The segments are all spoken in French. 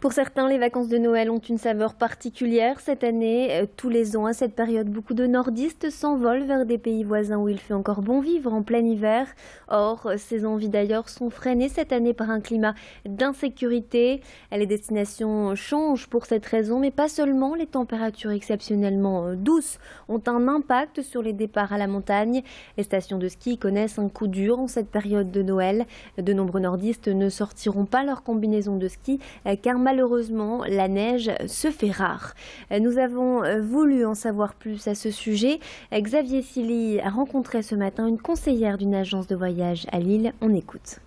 Pour certains, les vacances de Noël ont une saveur particulière. Cette année, tous les ans, à cette période, beaucoup de nordistes s'envolent vers des pays voisins où il fait encore bon vivre en plein hiver. Or, ces envies d'ailleurs sont freinées cette année par un climat d'insécurité. Les destinations changent pour cette raison, mais pas seulement. Les températures exceptionnellement douces ont un impact sur les départs à la montagne. Les stations de ski connaissent un coup dur en cette période de Noël. De nombreux nordistes ne sortiront pas leur combinaison de ski car malheureusement, la neige se fait rare. Nous avons voulu en savoir plus à ce sujet. Xavier Silly a rencontré ce matin une conseillère d'une agence de voyage à Lille. On écoute.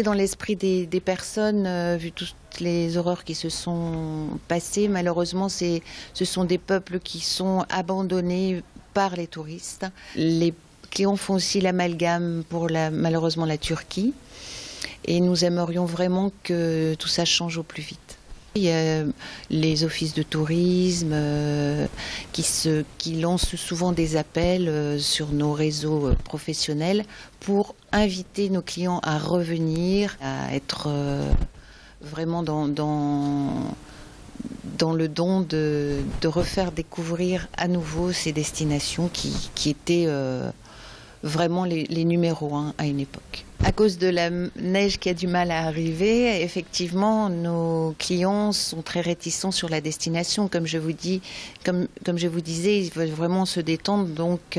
Dans l'esprit des personnes, vu toutes les horreurs qui se sont passées, malheureusement, ce sont des peuples qui sont abandonnés par les touristes. Les clients font aussi l'amalgame pour malheureusement la Turquie. Et nous aimerions vraiment que tout ça change au plus vite. Il y a les offices de tourisme qui lancent souvent des appels sur nos réseaux professionnels pour inviter nos clients à revenir, à être vraiment dans le don de refaire découvrir à nouveau ces destinations qui étaient vraiment les numéros 1 à une époque. À cause de la neige qui a du mal à arriver, effectivement, nos clients sont très réticents sur la destination. Comme je vous disais, ils veulent vraiment se détendre. Donc,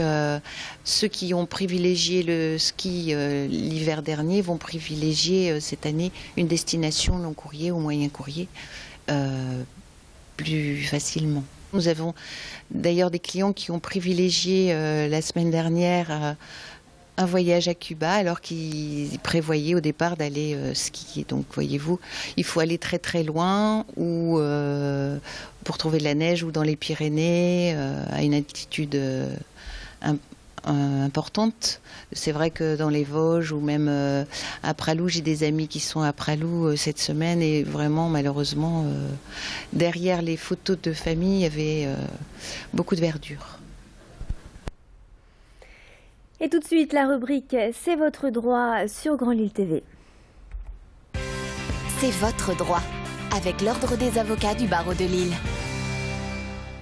ceux qui ont privilégié le ski l'hiver dernier vont privilégier cette année une destination long courrier ou moyen courrier plus facilement. Nous avons d'ailleurs des clients qui ont privilégié la semaine dernière un voyage à Cuba alors qu'ils prévoyaient au départ d'aller skier. Donc voyez-vous, il faut aller très très loin ou pour trouver de la neige ou dans les Pyrénées à une altitude importante. C'est vrai que dans les Vosges ou même à Pralou, j'ai des amis qui sont à Pralou cette semaine et vraiment malheureusement derrière les photos de famille il y avait beaucoup de verdure. Et tout de suite, la rubrique « C'est votre droit » sur Grand Lille TV. C'est votre droit, avec l'Ordre des avocats du barreau de Lille.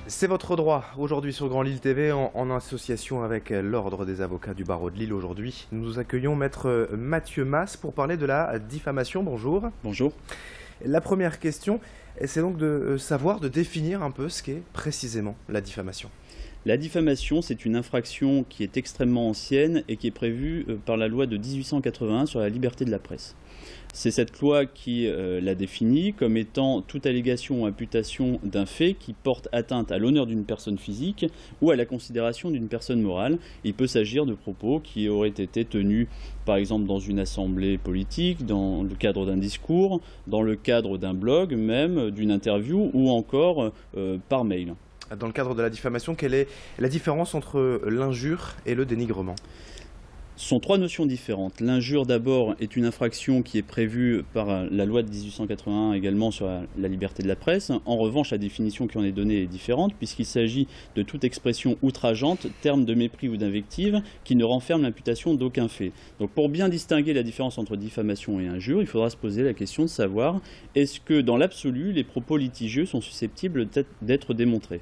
C'est votre droit, aujourd'hui sur Grand Lille TV, en association avec l'Ordre des avocats du barreau de Lille. Aujourd'hui, nous accueillons maître Mathieu Mas pour parler de la diffamation. Bonjour. Bonjour. La première question, c'est donc de savoir, de définir un peu ce qu'est précisément la diffamation. La diffamation, c'est une infraction qui est extrêmement ancienne et qui est prévue par la loi de 1881 sur la liberté de la presse. C'est cette loi qui la définit comme étant toute allégation ou imputation d'un fait qui porte atteinte à l'honneur d'une personne physique ou à la considération d'une personne morale. Il peut s'agir de propos qui auraient été tenus, par exemple, dans une assemblée politique, dans le cadre d'un discours, dans le cadre d'un blog, même d'une interview ou encore par mail. Dans le cadre de la diffamation, quelle est la différence entre l'injure et le dénigrement ? Ce sont trois notions différentes. L'injure, d'abord, est une infraction qui est prévue par la loi de 1881 également sur la liberté de la presse. En revanche, la définition qui en est donnée est différente puisqu'il s'agit de toute expression outrageante, terme de mépris ou d'invective, qui ne renferme l'imputation d'aucun fait. Donc pour bien distinguer la différence entre diffamation et injure, il faudra se poser la question de savoir est-ce que dans l'absolu, les propos litigieux sont susceptibles d'être démontrés.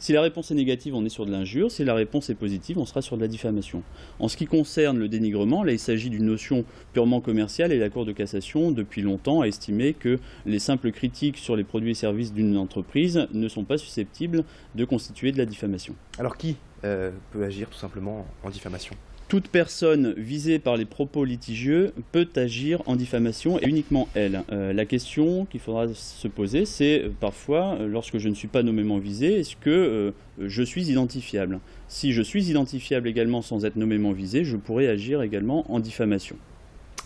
Si la réponse est négative, on est sur de l'injure. Si la réponse est positive, on sera sur de la diffamation. En ce qui concerne le dénigrement, là, il s'agit d'une notion purement commerciale et la Cour de cassation, depuis longtemps, a estimé que les simples critiques sur les produits et services d'une entreprise ne sont pas susceptibles de constituer de la diffamation. Alors qui peut agir tout simplement en diffamation ? Toute personne visée par les propos litigieux peut agir en diffamation et uniquement elle. La question qu'il faudra se poser, c'est parfois, lorsque je ne suis pas nommément visé, est-ce que je suis identifiable ? Si je suis identifiable également sans être nommément visé, je pourrais agir également en diffamation.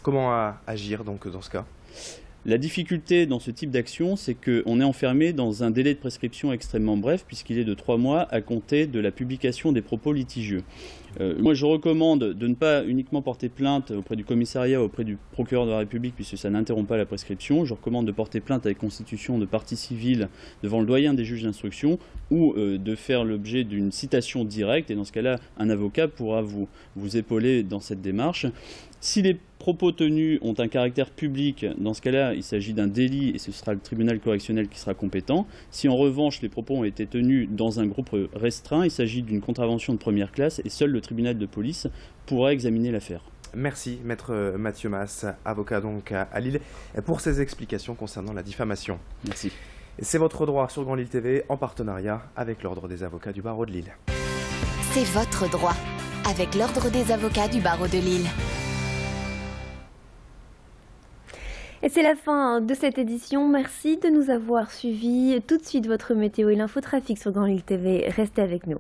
Comment agir donc dans ce cas ? La difficulté dans ce type d'action, c'est qu'on est enfermé dans un délai de prescription extrêmement bref, puisqu'il est de 3 mois à compter de la publication des propos litigieux. Moi, je recommande de ne pas uniquement porter plainte auprès du commissariat ou auprès du procureur de la République, puisque ça n'interrompt pas la prescription. Je recommande de porter plainte avec constitution de partie civile devant le doyen des juges d'instruction ou de faire l'objet d'une citation directe. Et dans ce cas-là, un avocat pourra vous épauler dans cette démarche. Si les propos tenus ont un caractère public, dans ce cas-là, il s'agit d'un délit et ce sera le tribunal correctionnel qui sera compétent. Si en revanche les propos ont été tenus dans un groupe restreint, il s'agit d'une contravention de première classe et seul le tribunal de police pourra examiner l'affaire. Merci, maître Mathieu Mas, avocat donc à Lille, pour ces explications concernant la diffamation. Merci. C'est votre droit sur Grand Lille TV en partenariat avec l'Ordre des avocats du barreau de Lille. C'est votre droit avec l'Ordre des avocats du barreau de Lille. Et c'est la fin de cette édition. Merci de nous avoir suivis. Tout de suite, votre météo et l'infotrafic sur Grand Lille TV. Restez avec nous.